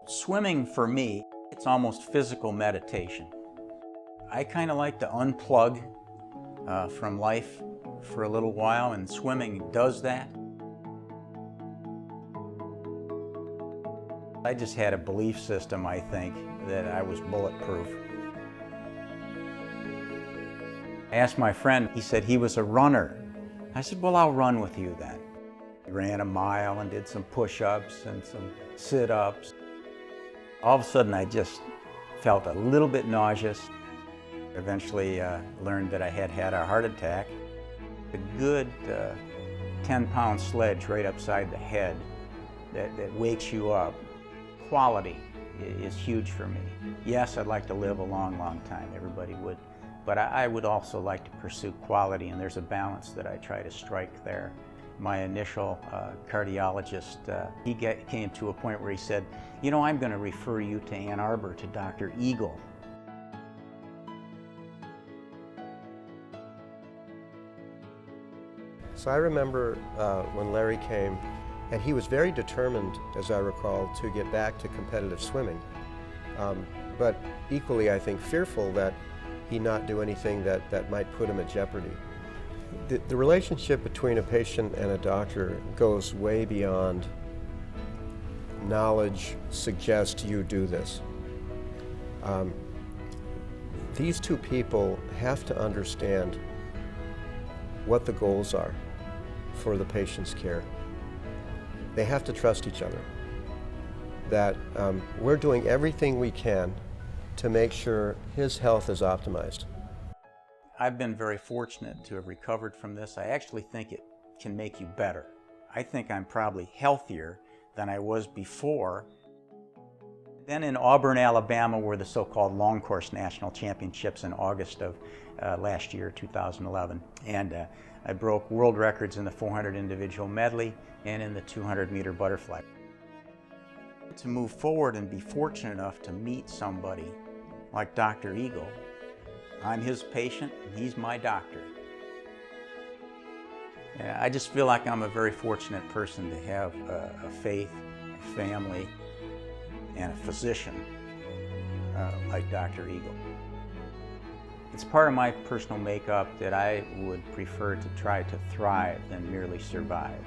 Swimming for me, it's almost physical meditation. I kind of like to unplug from life for a little while, and swimming does that. I just had a belief system, I think, that I was bulletproof. I asked my friend, he said he was a runner. I said, well, I'll run with you then. We ran a mile and did some push-ups and some sit-ups. All of a sudden, I just felt a little bit nauseous. Eventually learned that I had had a heart attack. A good 10-pound sledge right upside the head that wakes you up. Quality is huge for me. Yes, I'd like to live a long, long time. Everybody would. But I would also like to pursue quality, and there's a balance that I try to strike there. My initial cardiologist, he came to a point where he said, you know, I'm going to refer you to Ann Arbor to Dr. Eagle. So I remember when Larry came, and he was very determined, as I recall, to get back to competitive swimming. But equally, I think, fearful that he not do anything that might put him at jeopardy. The relationship between a patient and a doctor goes way beyond knowledge suggests you do this. These two people have to understand what the goals are for the patient's care. They have to trust each other, that we're doing everything we can to make sure his health is optimized. I've been very fortunate to have recovered from this. I actually think it can make you better. I think I'm probably healthier than I was before. Then in Auburn, Alabama, were the so-called long course national championships in August of last year, 2011. And I broke world records in the 400 individual medley and in the 200-meter butterfly. To move forward and be fortunate enough to meet somebody like Dr. Eagle, I'm his patient and he's my doctor. And I just feel like I'm a very fortunate person to have a faith, a family, and a physician like Dr. Eagle. It's part of my personal makeup that I would prefer to try to thrive than merely survive.